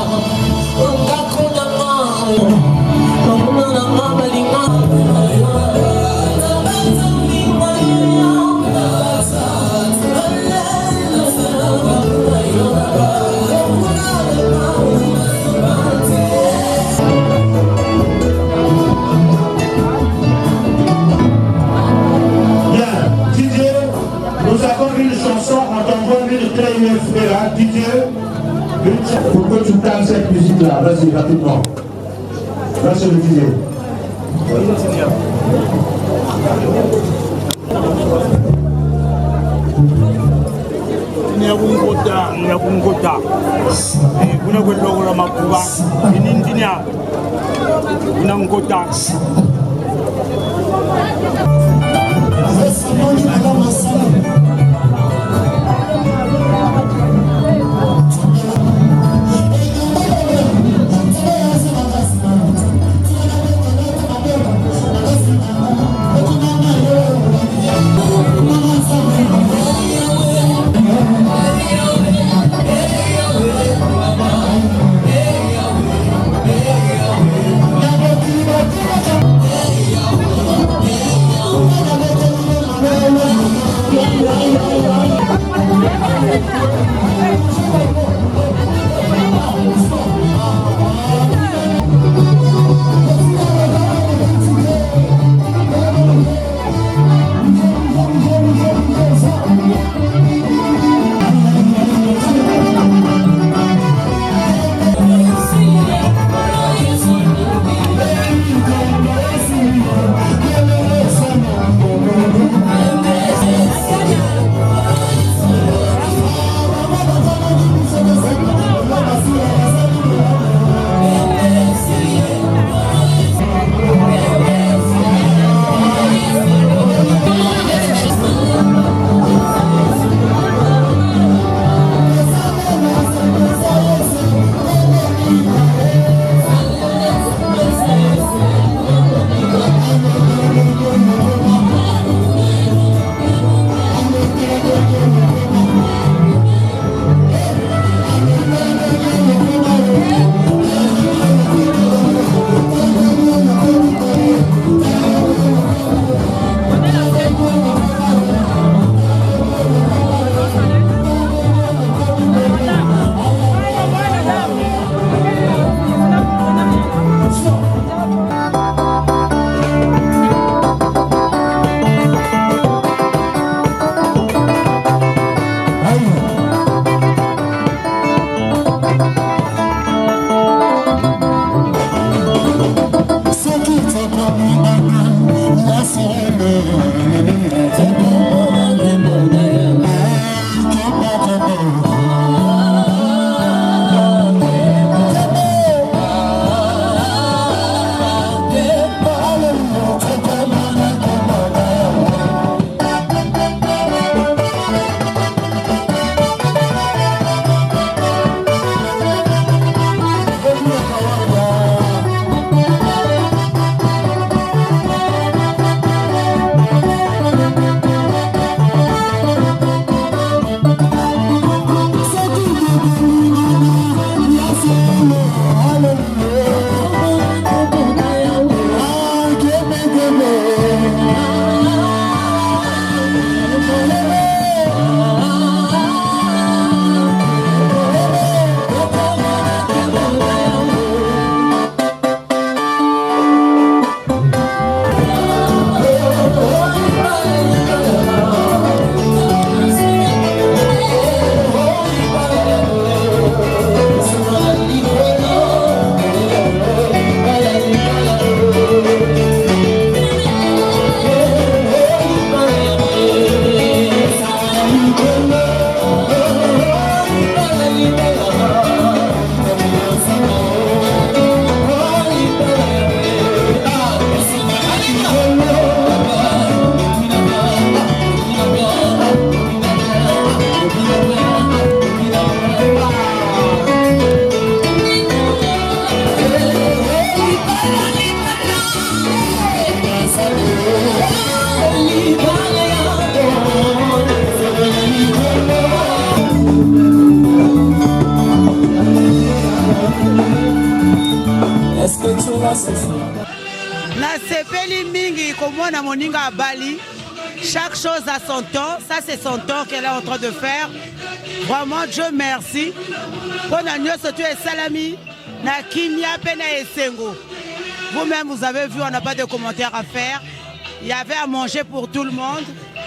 suite là, vas-y rapidement. Vas-y Olivier. Nyakungota kuna kwelokula makuba inindinya kuna ngota nasepeli mingi komona moninga à Bali. Chaque chose a son temps. Ça, c'est son temps qu'elle est en train de faire. Vraiment, Dieu merci. Vous-même, vous avez vu, on n'a pas de commentaires à faire. Il y avait à manger pour tout le monde.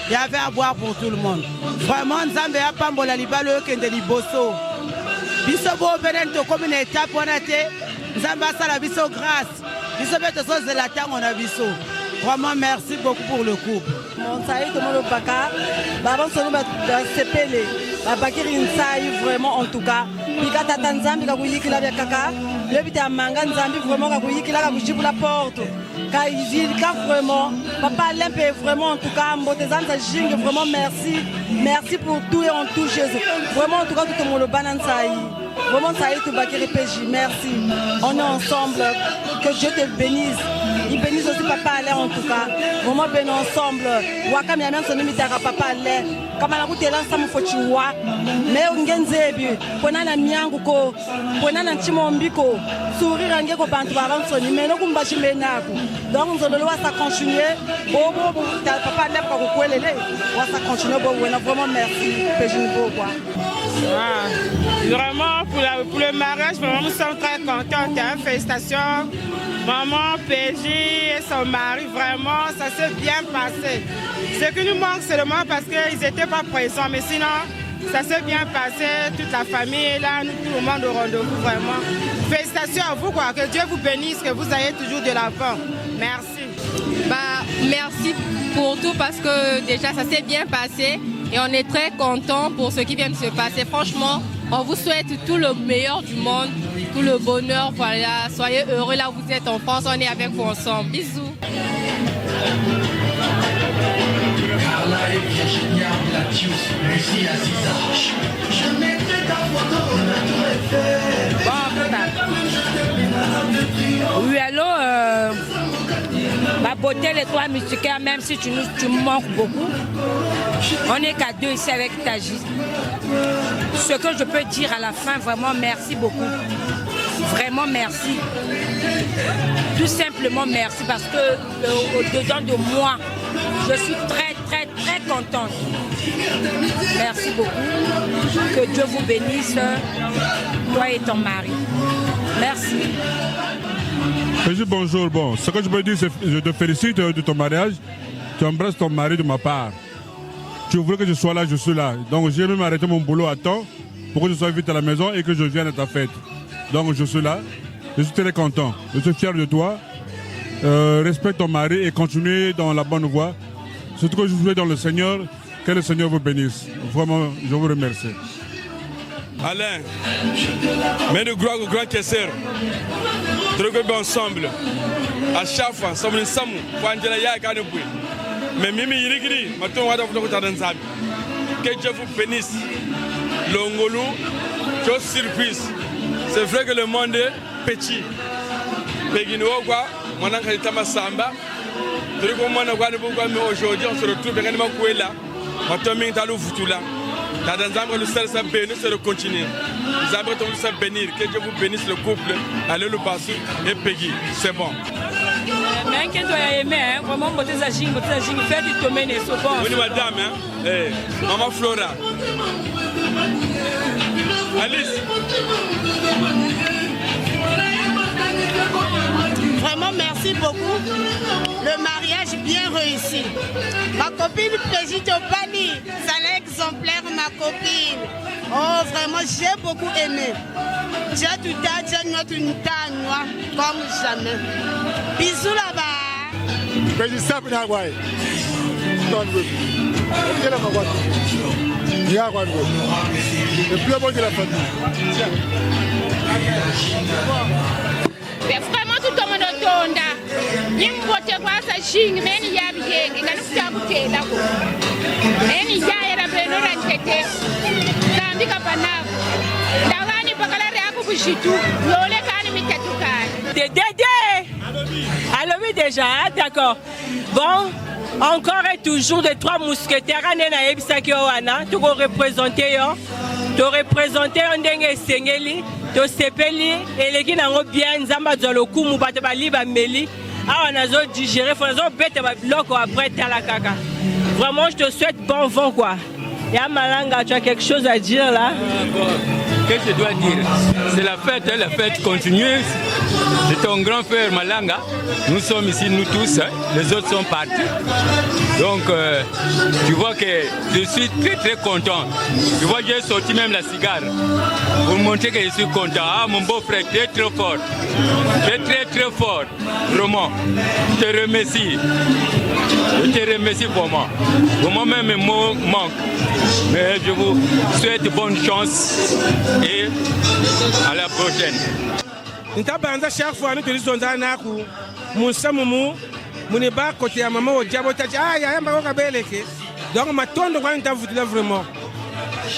Il y avait à boire pour tout le monde. Vraiment, Nzambe a pambola libalo kende liboso. biso bopene tokomi na étape wana te nzambe asala biso grâce biso mpe tozozela ntango na biso. Vraiment merci beaucoup pour le couple. Monsaï Tomolo Baka, Baban Sonu Sepele, Babakiri Nsai, vraiment en tout cas. Pika Tata Nzambi Kakuyiki la Kaka, le Bita Manga Nzambi, vraiment Kakuyiki la Kakuchi pour la porte. Kaizilka vraiment, Papa Lempe vraiment en tout cas, Mbotezanza Jing, vraiment merci. Merci pour tout et en tout Jésus. Vraiment en tout cas, tout le monde Banansai. Vraiment ça y est, tout Bakiri Péji, merci. On est ensemble, que Dieu te bénisse. Il bénisse aussi Papa Alain en tout cas. Vraiment bénis ensemble. Wakam ya même son imitara Papa Alain. Kama na kutela ensemble fochiwa. Mais ungenzebi, pona na miangu ko, pona na chimombiko. Sourire ange ko bantu baban soni, mais no kumbashi menako. Donc nous allons ça continuer. Bobo Papa Alain kwa kukwelele. On va continuer bon, vraiment merci. Péji Nibo quoi. Vraiment pour le mariage, vraiment nous sommes très contents. Félicitations, maman, PJ et son mari, vraiment ça s'est bien passé. Ce qui nous manque c'est le moment parce qu'ils n'étaient pas présents, mais sinon ça s'est bien passé, toute la famille est là, nous tout le monde au rendez-vous vraiment. Félicitations à vous quoi, que Dieu vous bénisse, que vous ayez toujours de l'avant. Merci. Merci pour tout parce que déjà ça s'est bien passé et on est très contents pour ce qui vient de se passer. Franchement, on vous souhaite tout le meilleur du monde, tout le bonheur, voilà, soyez heureux là où vous êtes en France, on est avec vous ensemble. Bisous. Oui, allô, ma beauté, les trois musiciens, même si tu me manques beaucoup, on est qu'à deux ici avec Taji. Ce que je peux dire à la fin, vraiment merci beaucoup. Vraiment merci. Tout simplement merci parce que au-dedans de moi, je suis très très très contente. Merci beaucoup. Que Dieu vous bénisse, toi et ton mari. Merci. Bonjour, bon, ce que je peux dire, c'est que je te félicite de ton mariage. Tu embrasses ton mari de ma part. Tu voulais que je sois là, je suis là. Donc j'ai même arrêté mon boulot à temps pour que je sois vite à la maison et que je vienne à ta fête. Donc je suis là. Je suis très content. Je suis fier de toi. Respecte ton mari et continue dans la bonne voie. Surtout que je souhaite dans le Seigneur, que le Seigneur vous bénisse. Vraiment, je vous remercie. Alain, mais de grand caisseur, de ensemble. À chaque fois, nous sommes ensemble. Mais Mimi Yirigiri, que Dieu vous bénisse. L'Ongolo, chose surprise. C'est vrai que le monde est petit. Aujourd'hui, on se retrouve là. De continuer. Que Dieu vous bénisse le couple. Allez le Bassou et Peggy. C'est bon. Mais que tu as aimé, vraiment, faire du domaine et c'est bon. Oui, madame, maman Flora. Alice. Vraiment, merci beaucoup. Le mariage bien réussi. Ma copine Brigitte Obani, c'est l'exemplaire, ma copine. Oh, vraiment, j'ai beaucoup aimé. J'ai tout à dire, notre noix comme jamais. Bisous là-bas. Brigitte Sapinagway. Le plus beau de la famille. Mais vraiment tout le monde tonda. Ni mbote kwa sa shingi meni ya bigenge ngani kutabuke lako. Meni ya era beno rantete. Tandika panavu. Dawani pakalare yako bushitu. Lole kani mitetukani. Dédé. Alors oui déjà, d'accord. Bon. Encore et toujours des trois mousquetaires, Anena Ebisaki Oana, tu représenter, tu représenter un dengue sengeli, tu sepeli, et les qui n'ont bien Zamba Zoloku, Moubataba Liba Meli, Awanazo digérer, Fonazo bête loco après Talakaka. Vraiment, je te souhaite bon vent quoi. Ya Malanga, tu as quelque chose à dire là? Qu'est-ce que je dois dire? C'est la fête continue. C'est ton grand frère Malanga. Nous sommes ici, nous tous. Hein. Les autres sont partis. Donc, tu vois que je suis très très content. Tu vois, j'ai sorti même la cigare pour montrer que je suis content. Ah, mon beau-frère, très très fort. Très très très fort. Vraiment. Je te remercie. Je te remercie vraiment. Vraiment, même mes mots manquent. Mais je vous souhaite bonne chance et à la prochaine. Ntabanza chaque fois nous tulizonza naku musamumu muniba côté ya mama ojabo tati ya mbako kabeleke donc matondo kwa ntavutila vraiment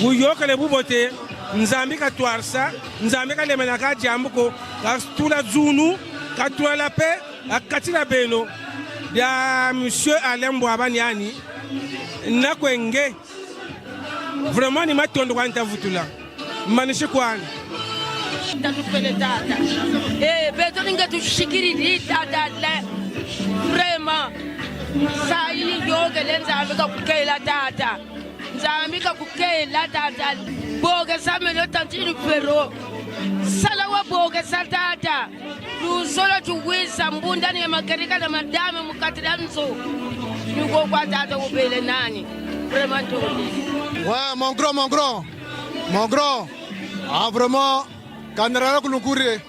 uyoka le bubote nzambi ka twarsa nzambi ka lemena ka jambuko ka tula zunu ka tula la paix akatila beno ya monsieur Alain Boabani yani nakwenge vraiment ni matondo kwa ntavutula manishi kwani tatupele tata beto ninge tushikiriri tata le vraiment sai yoge lenza ka kukela tata nzambi ka kukela tata boge samelo tantini pero sala wa boge satata tuzolo tuwisa mbunda ni makerika na madame mukatiranzo nuko kwa tata ubele nani vraiment tout ouais mon grand ah vraiment Kandarara kulukuri,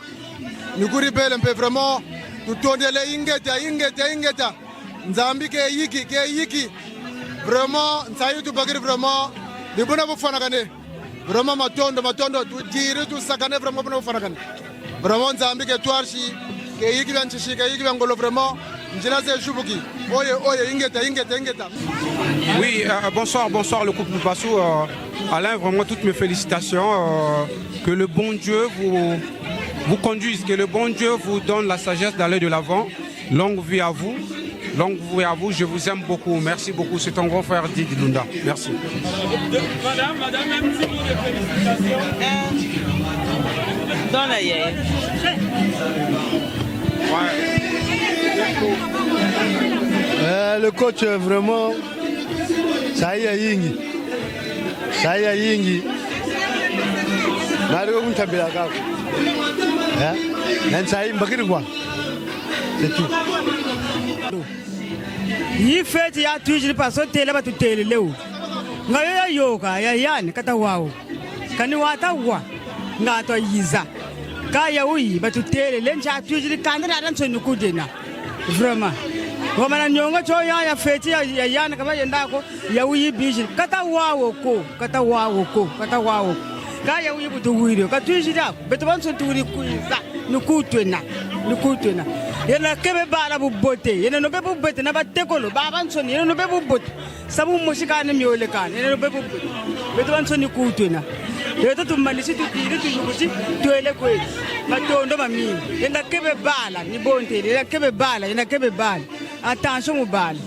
nukuri bele mpe vraiment, tutondele ingeta, nzambi ke yiki, vraiment, nsayu tu bagiri vraiment, dibuna bufana kane, vraiment matondo, tu jiri tu sakane vraiment buna bufana kane, vraiment nzambi ke tuarshi, ke yiki banchishi, ke yiki bangolo vraiment, njina se shubuki, oye ingeta. Oui, bonsoir le couple Bassou, Alain, vraiment toutes mes félicitations. Que le bon Dieu vous conduise, que le bon Dieu vous donne la sagesse d'aller de l'avant. Longue vie à vous, je vous aime beaucoup. Merci beaucoup, c'est ton grand frère Didi Lunda. Merci. Madame, même si vous des félicitations. Dans la yaya. Le coach, vraiment, ça y est, Yingi. Narigo kuntambira kako. Nansai mbakiri kwa. C'est tout. Yi fete ya tujiri paso tele ba tutele leo. Ngayo ya yoga ya yani kata wao. Kani wata wa. Ngato yiza. Kaya uyi ba tutele lencha tujiri kandira ranso nukudena. Vraiment. Wamana nyongo cho ya fete ya yani kama yendako ya uyi biji kata wao ko. Kaya uyi butuwiro katujira beto banso turi kuiza nukutwena yena kebe bala bubote yena no bebu bote na batekolo babanso yena no bebu bote sabu mushikane myole kan yena no bebu bote beto banso nikutwena yeto tumalisi tutiri tujubuti twele kweli matondo mamini yena kebe bala ni bonte yena kebe bala attention mubala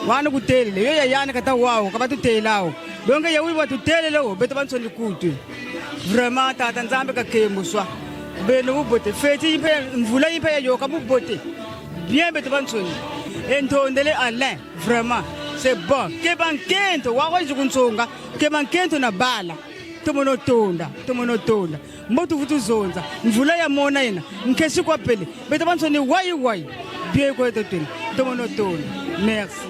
wana kutelele yo yana kata wao kabatu telao donc ya uyi watu telele beto banso nikutwe. Vraiment, tata nzambe ka kemuswa. Beno bubote. Feti impe mvula impe ya yoka bubote. Bien beto bansoni. Entondele Alain. Vraiment, c'est bon. Kebankento wawa jukunsonga. Kebankento na bala. Tomonotonda. Motu vutu zonza. Mvula ya mona ina. Nkesi kwa pele. Beto bansoni wai. Bien kwa totoni. Tomonotonda. Merci.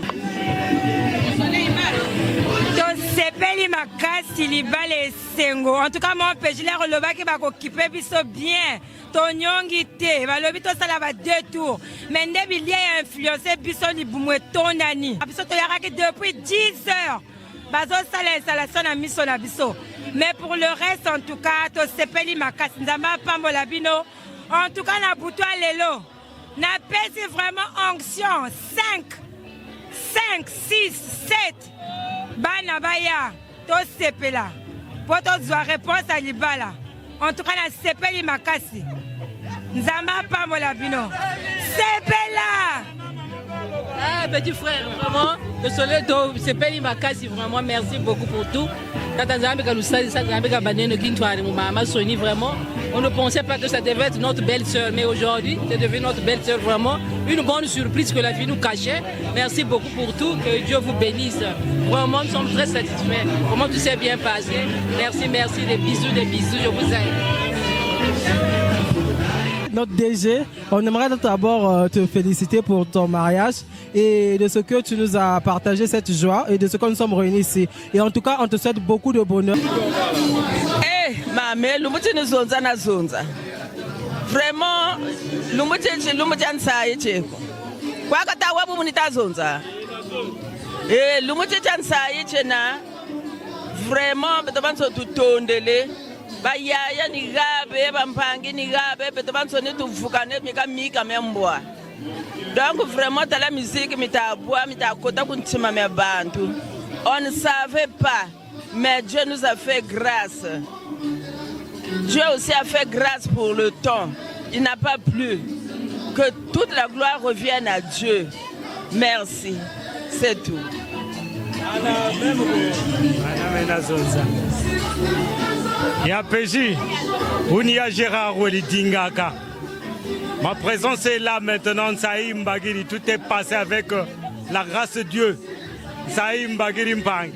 Sepeli makasi libale sengo. En tout cas, mon péché la relevé qui va occuper biso bien. Tonyongi te, balobi to sala ba 2 tours. Mais ndebi lié influencer biso ni bumwe tonani. Biso to yara que depuis 10 heures. Bazo sala installation na miso na biso. Mais pour le reste en tout cas, to sepeli makasi nzamba pambola bino. En tout cas na buto lelo. Na pesi vraiment onction 5, 6, 7. Bana baya to sepela poto zwa réponse à libala en tout cas na sepeli makasi nzamba pambola bino sepela petit frère vraiment désolé to sepeli makasi vraiment merci beaucoup pour tout tata nzambe ka lusali sa nzambe ka baneno kintwari mu mama Soni vraiment on ne pensait pas que ça devait être notre belle-sœur mais aujourd'hui c'est devenu notre belle-sœur vraiment une bonne surprise que la vie nous cachait. Merci beaucoup pour tout, que Dieu vous bénisse. Vraiment, nous sommes très satisfaits. Vraiment, tout s'est bien passé. Merci, des bisous, je vous aime. notre DG, on aimerait d'abord te féliciter pour ton mariage et de ce que tu nous as partagé cette joie et de ce que nous sommes réunis ici. Et en tout cas, on te souhaite beaucoup de bonheur. Mame, lumuti ni zonza na zonza. Vraiment, lumuti nsa yecheko. Kwa kata wabu munita zonza. Lumuti nsa yechena. Vraiment, beto banso tutondele. Bayaya ni gabe, bampangi ni gabe, beto banso ni tufukane mika membwa. Donc vraiment, dans la musique, mita kota kuntima me bantu. On ne savait pas, mais Dieu nous a fait grâce. Dieu aussi a fait grâce pour le temps. Il n'a pas plu. Que toute la gloire revienne à Dieu. Merci. C'est tout. Ya Péji, Unia Gérard Dingaka. Ma présence est là maintenant, Saïm Bagiri. Tout est passé avec la grâce de Dieu. Saïm Bagiri Mpang.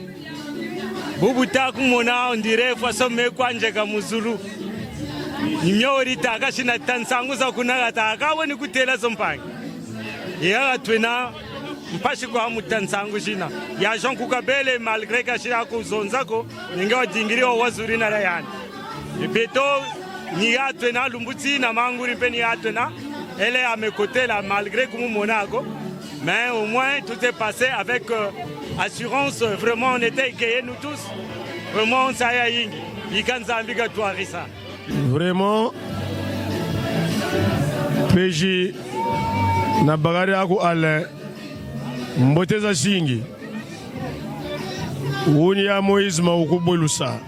Bubuta kumona on dirait façon me kwanje kamuzulu. Nyori taka shina tansangu za kunaga taka woni kutela sompang. Ya twena mpashi kwa mutansangu shina. Ya Jean Kukabele malgré que shina ko zonzako ninga dingiri o wazuri na rayani. Epeto ni atwena lumbuti na manguri pe ni atwena. Elle est à mes côtés là malgré que monako. Mais au moins tout est passé avec assurance. Vraiment on était égaillés nous tous. Vraiment ça y est. Ikanzambika tuarisa. Vraiment PJ na bagari ako ale mboteza shingi uni ya Moïse maukubulusa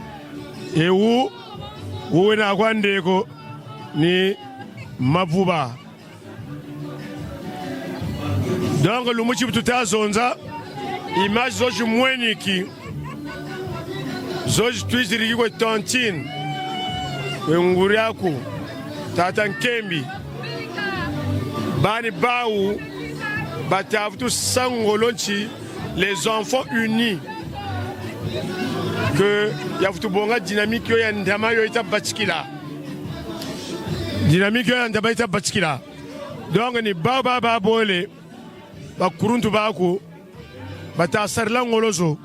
ewu uwe na kwandeko ni mavuba donc lumuchi tutazonza image zoji mweniki zoji twiziriki kwa tontine nguri yako tata nkembi bani baou batavutu sangolonchi les enfants unis que yavutu bonga dynamique yo ya ndama yo ita batchikila dynamique yo ya ndama ita batchikila donc ni baba bole bakuruntu bako batasarla ngolozo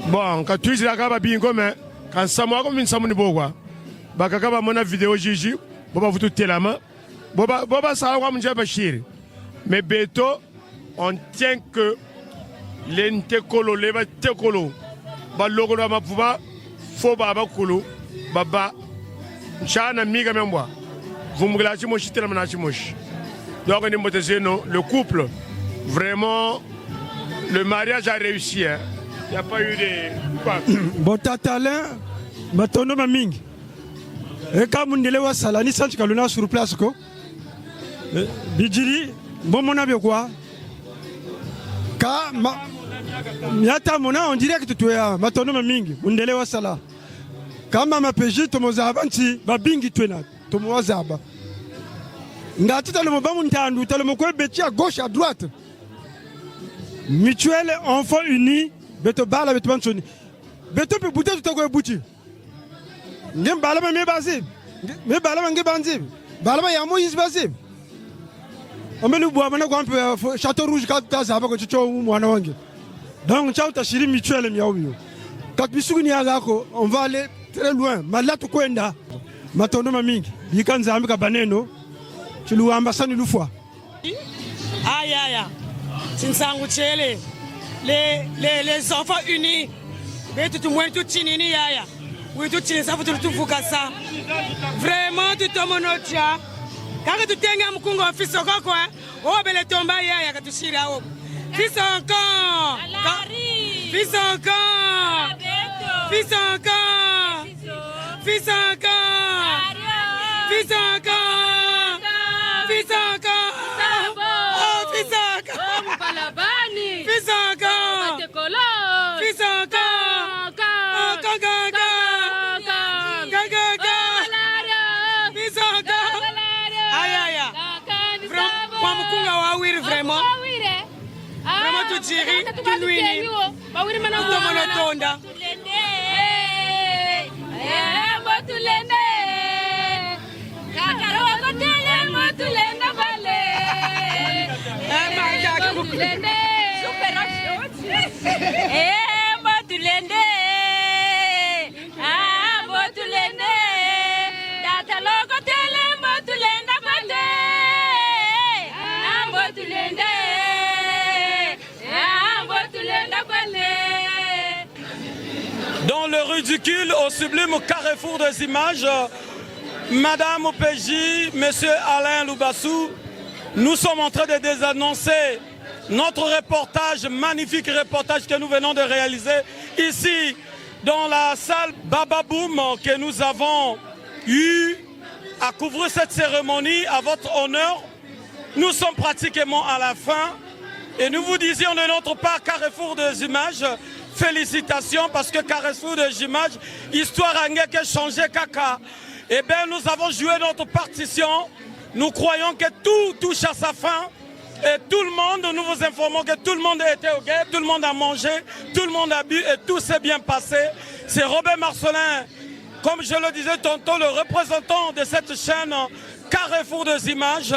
bon ka tuizira ka babingo mais quand Samoa comme une Samoa Bogwa, Bakaka mona vidéo Gigi, Boba Vutu Telama, Boba Sawa Mjabashir. Mais Beto, on tient que l'entekolo, leva tekolo, Balogo Mapuba, Foba Bakulu, Baba, Chana Miga Membois, Vumglachimoshi Telamanachimush. Donc, le couple, vraiment, le mariage a réussi. Il n'y a pas eu de... Botatalin, Matono Maming. Et comme on dit, Salani Sanch Kaluna sur place, Bidjiri, bon mon ami quoi? Ka Yata Mona, on dirait que tu es Matono Maming, Mundelewa Sala. Kama mapeji, Tomozavanti, Babingi Twena, Tomozaba. Ngati Talomobamuntandu, Talomokwe Beti à gauche, à droite. Mutuelle Enfants Unis. Beto bala beto bansoni beto pe buté tout ko buti ngem bala me basi me bala nge banzi bala ya Moïse basi amelu bo amana ko ampe château rouge ka za ba ko chicho mwana wange donc chauta shiri mutuelle mi yawo kat bisugu ni yaga ko on va aller très loin malatu kwenda matondo mamingi bikanza ambika baneno chiluamba sani lufwa aya sinsangu chele les enfants unis, vraiment tout le monde quand tu tiens un mkungo fils encore oh belle tomba ya katushira oh fils encore fils encore fils encore fils encore fils encore fils encore oh fils encore fils encore fils encore vraiment tu tiri tu nuini tonda Lende. Mbotulende. Mbotulende. Tata logo tele mbotulenda pate. Mbotulende. Mbotulenda pate. Dans le ridicule au sublime carrefour des images, Madame OPJ, Monsieur Alain Loubassou, nous sommes en train de désannoncer notre reportage, magnifique reportage que nous venons de réaliser ici dans la salle Bababoum que nous avons eu à couvrir cette cérémonie à votre honneur. Nous sommes pratiquement à la fin et nous vous disions de notre part Carrefour des images. Félicitations parce que Carrefour des images, histoire à qui changé caca. Eh bien, nous avons joué notre partition. Nous croyons que tout touche à sa fin. Et tout le monde, nous vous informons que tout le monde était au guet, tout le monde a mangé, tout le monde a bu et tout s'est bien passé. C'est Robert Marcelin, comme je le disais tantôt, le représentant de cette chaîne Carrefour des images.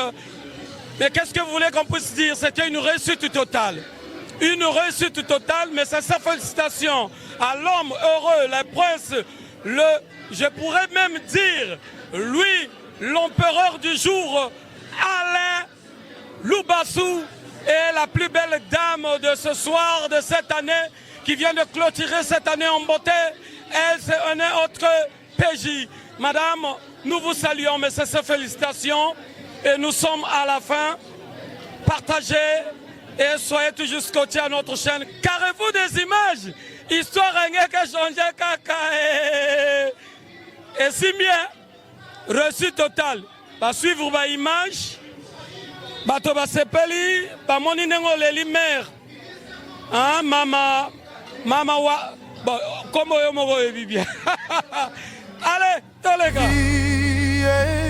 Mais qu'est-ce que vous voulez qu'on puisse dire? C'était une réussite totale. Une réussite totale, mais c'est sa félicitation à l'homme heureux, le prince, je pourrais même dire, lui, l'empereur du jour, Alain Loubassou, est la plus belle dame de ce soir, de cette année, qui vient de clôturer cette année en beauté. Elle, c'est un autre PJ. Madame, nous vous saluons, mais c'est sa félicitation. Et nous sommes à la fin. Partagez et soyez toujours scotchés à notre chaîne. Carrefour des images. Histoire à changer caca. Et si bien, reçu total. Va suivre ma image. Bato ba sepeli, ba moni nengo leli mère. Hein, mama wa. Bon, comme yo mo bien. Allez, tous les gars.